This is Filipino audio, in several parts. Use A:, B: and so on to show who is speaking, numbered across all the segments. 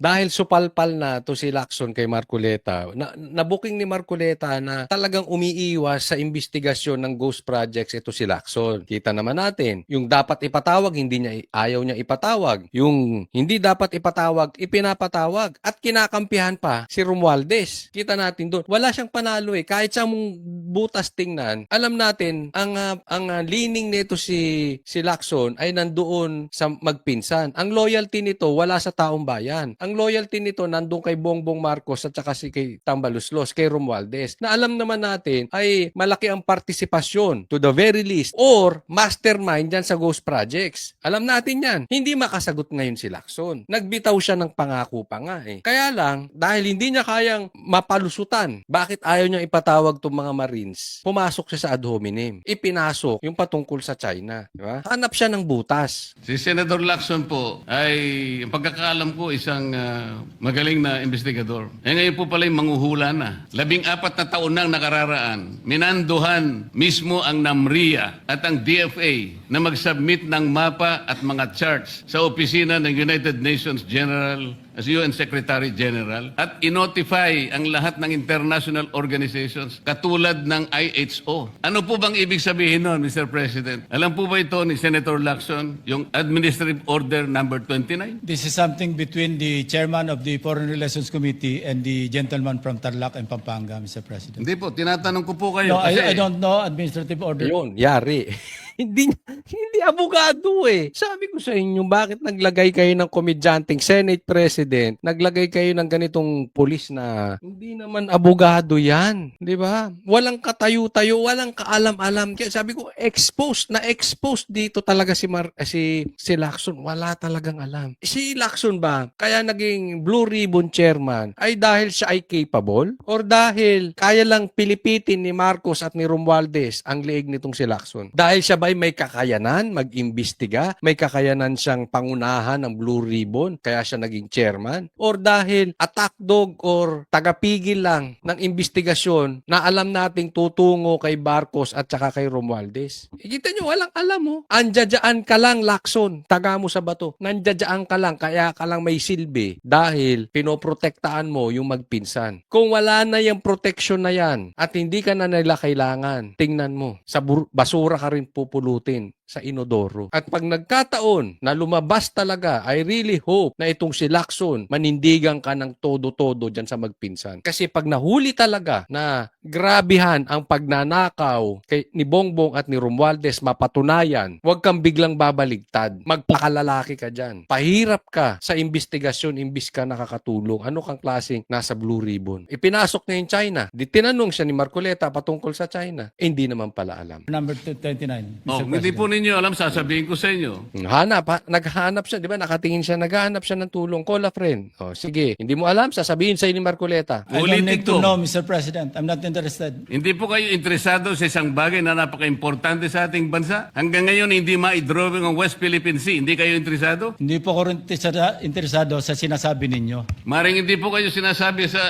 A: dahil supalpal na to si Lacson kay Marcoleta, nabuking ni Marcoleta na talagang umiiwas sa investigasyon ng ghost projects ito si Lacson. Kita naman natin, yung dapat ipatawag, ayaw niya ipatawag. Yung hindi dapat ipatawag, ipinapatawag. At kinakampihan pa si Romualdez. Kita natin doon. Wala siyang panalo eh. Kahit sa mong butas tingnan, alam natin, ang leaning nito si Lacson ay nandoon sa magpinsan. Ang loyalty nito wala sa taong bayan. Ang loyalty nito nandoon kay Bongbong Marcos at saka kay Tambaluslos, kay Romualdez. Na alam naman natin ay malaki ang partisipasyon to the very least or mastermind dyan sa ghost projects. Alam natin yan. Hindi makasagot ngayon si Lacson. Nagbitaw siya ng pangako pa nga eh. Kaya lang, dahil hindi niya kayang mapalusutan, bakit ayaw niya ipatawag itong mga Marines? Pumasok siya sa ad hominem. Ipinasok yung patungkol sa China. Diba? Hanap siya ng butas.
B: Si Senator Lacson po ay, ang pagkakaalam ko, isang magaling na investigador. Ngayon po pala yung manghuhula na. 14 na taon nang nakararaan, minanduhan mismo ang NAMRIA at ang DFA na mag-submit ng mapa at mga charts sa opisina ng United Nations General as UN Secretary General at inotify ang lahat ng international organizations katulad ng IHO. Ano po bang ibig sabihin nun, Mr. President? Alam po ba ito ni Senator Lacson, yung Administrative Order number 29?
C: This is something between the chairman of the Foreign Relations Committee and the gentleman from Tarlac and Pampanga, Mr. President.
B: Hindi po, tinatanong ko po kayo.
C: No,
B: kasi
C: I don't know administrative order.
A: Yun, yari. hindi abogado eh. Sabi ko sa inyo, bakit naglagay kayo ng komedyanteng Senate President, naglagay kayo ng ganitong pulis na hindi naman abogado yan. Di ba? Walang katayo-tayo, walang kaalam-alam. Kaya sabi ko, exposed dito talaga si Lacson. Wala talagang alam. Si Lacson ba, kaya naging Blue Ribbon Chairman, ay dahil siya ay capable? Or dahil kaya lang pilipitin ni Marcos at ni Romualdez ang leeg nitong si Lacson? Dahil siya ba may kakayanan mag-imbestiga? May kakayanan siyang pangunahan ng Blue Ribbon? Kaya siya naging chairman? Or dahil attack dog or tagapigil lang ng investigasyon na alam nating tutungo kay Marcos at saka kay Romualdez? Kita nyo, walang alam mo. Andyadjaan ka lang, Lacson. Taga mo sa bato. Nandyadjaan ka lang, kaya ka lang may silbi. Dahil pinoprotektaan mo yung magpinsan. Kung wala na yung protection na yan at hindi ka na nila kailangan, tingnan mo, sa basura ka rin pupulutin sa inodoro. At pag nagkataon na lumabas talaga, I really hope na itong si Lacson manindigan ka ng todo-todo dyan sa magpinsan. Kasi pag nahuli talaga na grabihan ang pagnanakaw ni Bongbong at ni Romualdez, mapatunayan, huwag kang biglang babaligtad. Magpakalalaki ka dyan. Pahirap ka sa investigasyon imbis ka nakakatulong. Ano kang klaseng nasa Blue Ribbon? Ipinasok niya yung China. Di tinanong siya ni Marcoleta patungkol sa China. Hindi naman pala alam.
C: Number 29, Mr.
B: Oh,
C: President.
B: hindi po ninyo alam, sasabihin ko sa inyo.
A: Naghahanap siya, di ba? Nakatingin siya, naghahanap siya ng tulong. Call a friend. O, sige. Hindi mo alam, sasabihin sa ni Marcoleta.
C: I don't
B: Ulitin
C: need
B: ko.
C: to know, Mr. President. I'm not interested.
B: Hindi po kayo interesado sa isang bagay na napaka-importante sa ating bansa? Hanggang ngayon, hindi ma-drawing ang West Philippine Sea. Hindi kayo interesado?
C: Hindi po ako interesado sa sinasabi ninyo.
B: Maring hindi po kayo interesado sa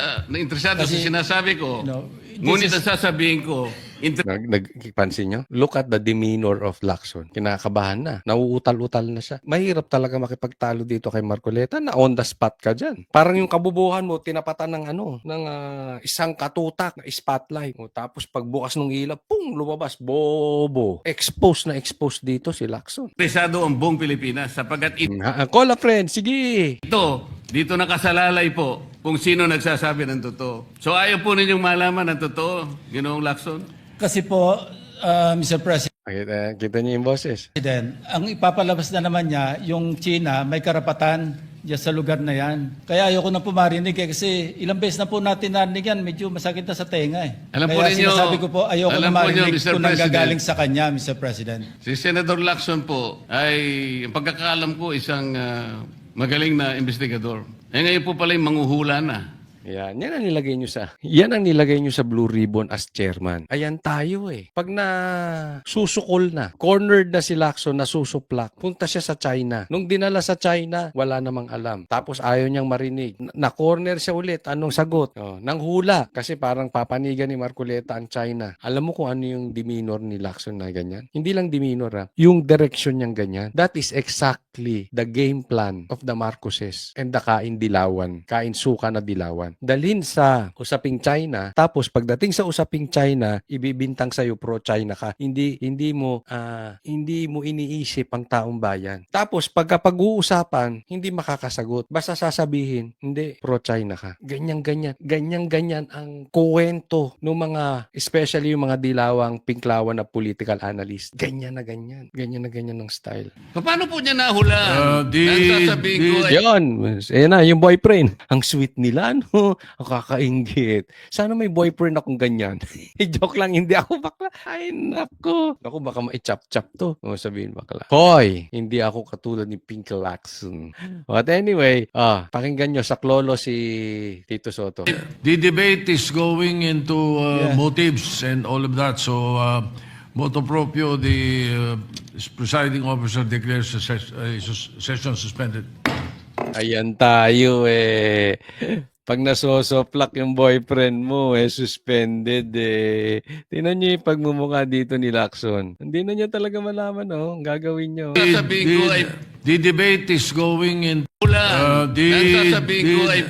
C: Kasi,
B: sinasabi ko.
C: no,
B: Ngunit ang sasabihin ko,
A: Nagpansin nyo? Look at the demeanor of Lacson. Kinakabahan na. Nauutal-utal na siya. Mahirap talaga makipagtalo dito kay Marcoleta na on the spot ka dyan. Parang yung kabubuhan mo, tinapatan ng isang katutak na spotlight. O, tapos pagbukas ng ilaw, pung, lumabas. Bobo. Exposed dito si Lacson.
B: interesado ang buong Pilipinas sapagkat
A: Call a friend. Sige.
B: dito nakasalalay po kung sino nagsasabi ng totoo. So ayaw po ninyong malaman ng totoo, Ginoong Lacson?
C: Kasi po, Mr. President,
A: Kita niyo yung boses.
C: ang ipapalabas na naman niya, yung China, may karapatan diyan sa lugar na yan. Kaya ayoko na po marinig kasi ilang beses na po natin narinig yan, medyo masakit na sa tenga eh.
B: Alam po
C: Kaya
B: ninyo-
C: sinasabi ko po, ayoko
B: alam
C: na
B: po ninyo,
C: marinig
B: Mr.
C: kung nanggagaling
B: President.
C: sa kanya, Mr. President.
B: Si Senator Lacson po ay, ang pagkakaalam ko, isang magaling na investigador. Ngayon po pala yung manghuhula na.
A: Yan ang nilagay nyo sa Blue Ribbon as chairman. Ayan tayo eh. Pag na susukol na, cornered na si Lacson, na susuplak, punta siya sa China. Nung dinala sa China, wala namang alam. Tapos ayaw niyang marinig. Na-corner siya ulit. Anong sagot? Nang hula. Kasi parang papanigan ni Marcoleta ang China. Alam mo kung ano yung demeanor ni Lacson na ganyan? Hindi lang demeanor yung direction niyang ganyan. That is exactly the game plan of the Marcoses and the Kain Dilawan. Kain Suka na Dilawan. Dalhin sa usaping China, tapos pagdating sa usaping China, ibibintang sa'yo pro-China ka. Hindi mo iniisip ang taong bayan. Tapos pag-uusapan, hindi makakasagot. Basta sasabihin, hindi, pro-China ka. Ganyan ang kuwento ng mga, especially yung mga dilawang pinklawan na political analyst. Ganyan na ganyan ang style.
B: Paano po niya nahulaan? Ang sasabihin ko ay
A: Yun. Ayan na, yung boyfriend. Ang sweet nila, no? Ang kakaingit. Sana may boyfriend akong ganyan. Joke lang, hindi ako bakla. Ay, nako. Naku, baka ma-chop-chop to. Sabihin bakla. Hoy, hindi ako katulad ni Pink Lacson. But anyway, pakinggan nyo sa klolo si Tito Soto.
D: The debate is going into motives and all of that. So, motu proprio, the presiding officer declares the session suspended.
A: Ayan tayo eh. Pag nasosoplak yung boyfriend mo, suspended eh. Tingnan nyo yung pagmumukha dito ni Lacson. Hindi na niya talaga malaman, ang gagawin nyo.
B: sasabihin ko ay
D: The debate is going in.
B: hula. Ang sasabihin ko ay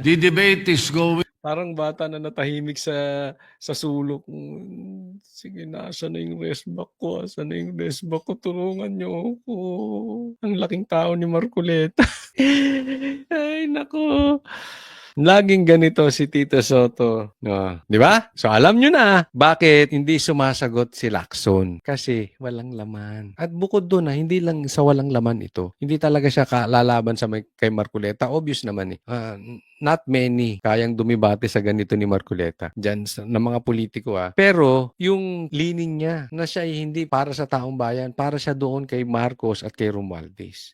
D: The debate is going.
A: Parang bata na natahimik sa sulok. Sige na, asan na yung restback ko? Asan na yung restback ko? Tulungan niyo ako. Ang laking tao ni Marcoleta. Ay, nako. Laging ganito si Tito Soto. Di ba? So alam nyo na bakit hindi sumasagot si Lacson. Kasi walang laman. At bukod doon hindi lang sa walang laman ito. Hindi talaga siya lalaban kay Marcoleta. Obvious naman eh. Not many kayang dumibate sa ganito ni Marcoleta. Diyan ng mga politiko Pero yung lining niya na siya ay hindi para sa taong bayan, para siya doon kay Marcos at kay Romualdez.